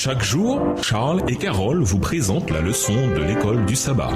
Chaque jour, Charles et Carole vous présentent la leçon de l'école du sabbat.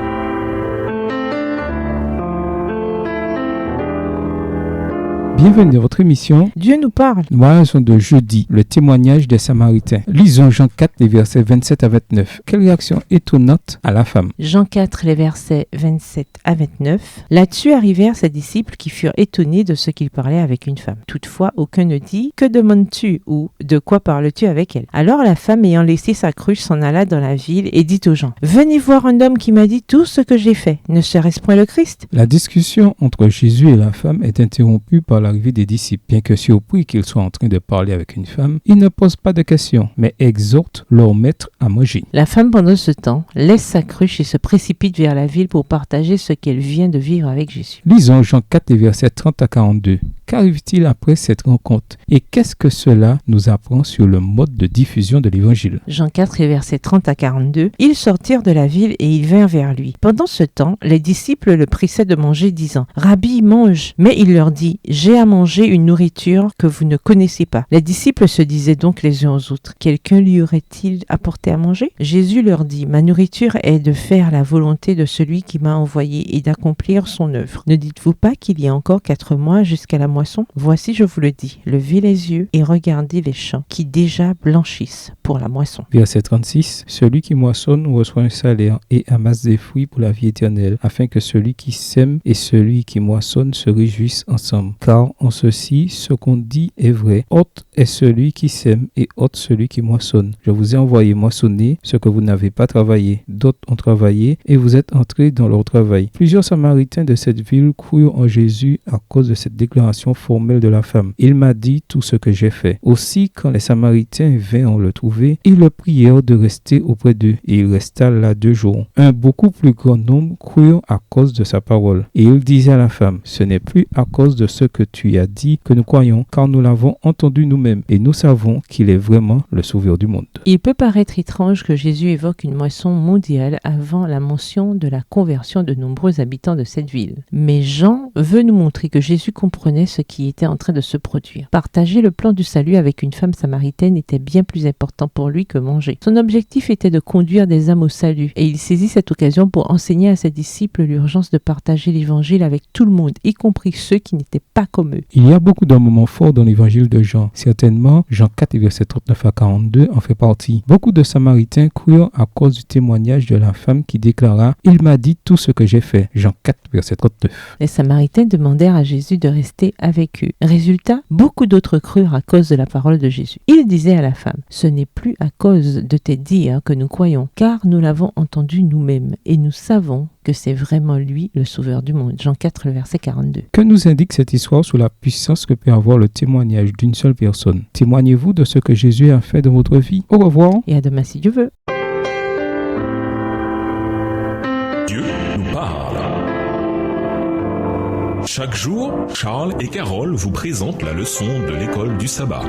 Bienvenue dans votre émission Dieu nous parle. Voilà la leçon de jeudi, le témoignage des Samaritains. Lisons Jean 4, les versets 27 à 29. Quelle réaction étonnante à la femme. Jean 4, les versets 27 à 29. Là-dessus arrivèrent ses disciples qui furent étonnés de ce qu'il parlait avec une femme. Toutefois, aucun ne dit « Que demandes-tu » ou « De quoi parles-tu avec elle ?» Alors la femme, ayant laissé sa cruche, s'en alla dans la ville et dit aux gens « Venez voir un homme qui m'a dit tout ce que j'ai fait. Ne serait-ce point le Christ ?» La discussion entre Jésus et la femme est interrompue par l'arrivée des disciples. Bien que surpris qu'ils soient en train de parler avec une femme, ils ne posent pas de questions, mais exhortent leur maître à manger. La femme, pendant ce temps, laisse sa cruche et se précipite vers la ville pour partager ce qu'elle vient de vivre avec Jésus. Lisons Jean 4, les versets 30 à 42. Qu'arrive-t-il après cette rencontre? Et qu'est-ce que cela nous apprend sur le mode de diffusion de l'évangile? Jean 4, les versets 30 à 42. Ils sortirent de la ville et ils vinrent vers lui. Pendant ce temps, les disciples le pressaient de manger, disant « Rabbi, mange !» Mais il leur dit « J'ai à manger une nourriture que vous ne connaissez pas. » Les disciples se disaient donc les uns aux autres « Quelqu'un lui aurait-il apporté à manger ?» Jésus leur dit « Ma nourriture est de faire la volonté de celui qui m'a envoyé et d'accomplir son œuvre. Ne dites-vous pas qu'il y a encore 4 mois jusqu'à la moisson? Voici, je vous le dis, levez les yeux et regardez les champs qui déjà blanchissent pour la moisson. Verset 36. Celui qui moissonne reçoit un salaire et amasse des fruits pour la vie éternelle, afin que celui qui sème et celui qui moissonne se réjouissent ensemble. Car en ceci, ce qu'on dit est vrai. Hôte est celui qui sème et hôte celui qui moissonne. Je vous ai envoyé moissonner ce que vous n'avez pas travaillé. D'autres ont travaillé et vous êtes entrés dans leur travail. Plusieurs Samaritains de cette ville crurent en Jésus à cause de cette déclaration formelle de la femme. Il m'a dit tout ce que j'ai fait. Aussi, quand les Samaritains vinrent le trouver, ils le prièrent de rester auprès d'eux, et il resta là 2 jours. Un beaucoup plus grand nombre crurent à cause de sa parole. Et il disait à la femme, ce n'est plus à cause de ce que tu as dit que nous croyons, car nous l'avons entendu nous-mêmes, et nous savons qu'il est vraiment le sauveur du monde. Il peut paraître étrange que Jésus évoque une moisson mondiale avant la mention de la conversion de nombreux habitants de cette ville. Mais Jean veut nous montrer que Jésus comprenait ce qui était en train de se produire. Partager le plan du salut avec une femme samaritaine était bien plus important pour lui que manger. Son objectif était de conduire des âmes au salut, et il saisit cette occasion pour enseigner à ses disciples l'urgence de partager l'évangile avec tout le monde, y compris ceux qui n'étaient pas comme eux. Il y a beaucoup de moments forts dans l'évangile de Jean. Certainement, Jean 4, versets 39 à 42 en fait partie. Beaucoup de Samaritains crurent à cause du témoignage de la femme qui déclara « Il m'a dit tout ce que j'ai fait ». Jean 4, verset 39. Les Samaritains demandèrent à Jésus de rester avec eux. Résultat, beaucoup d'autres crurent à cause de la parole de Jésus. Il disait à la femme, « Ce n'est plus à cause de tes dires que nous croyons, car nous l'avons entendu nous-mêmes, et nous savons que c'est vraiment lui le sauveur du monde. » Jean 4, le verset 42. Que nous indique cette histoire sur la puissance que peut avoir le témoignage d'une seule personne? Témoignez-vous de ce que Jésus a fait dans votre vie? Au revoir. Et à demain si Dieu veut. Dieu nous parle. Chaque jour, Charles et Carole vous présentent la leçon de l'école du sabbat.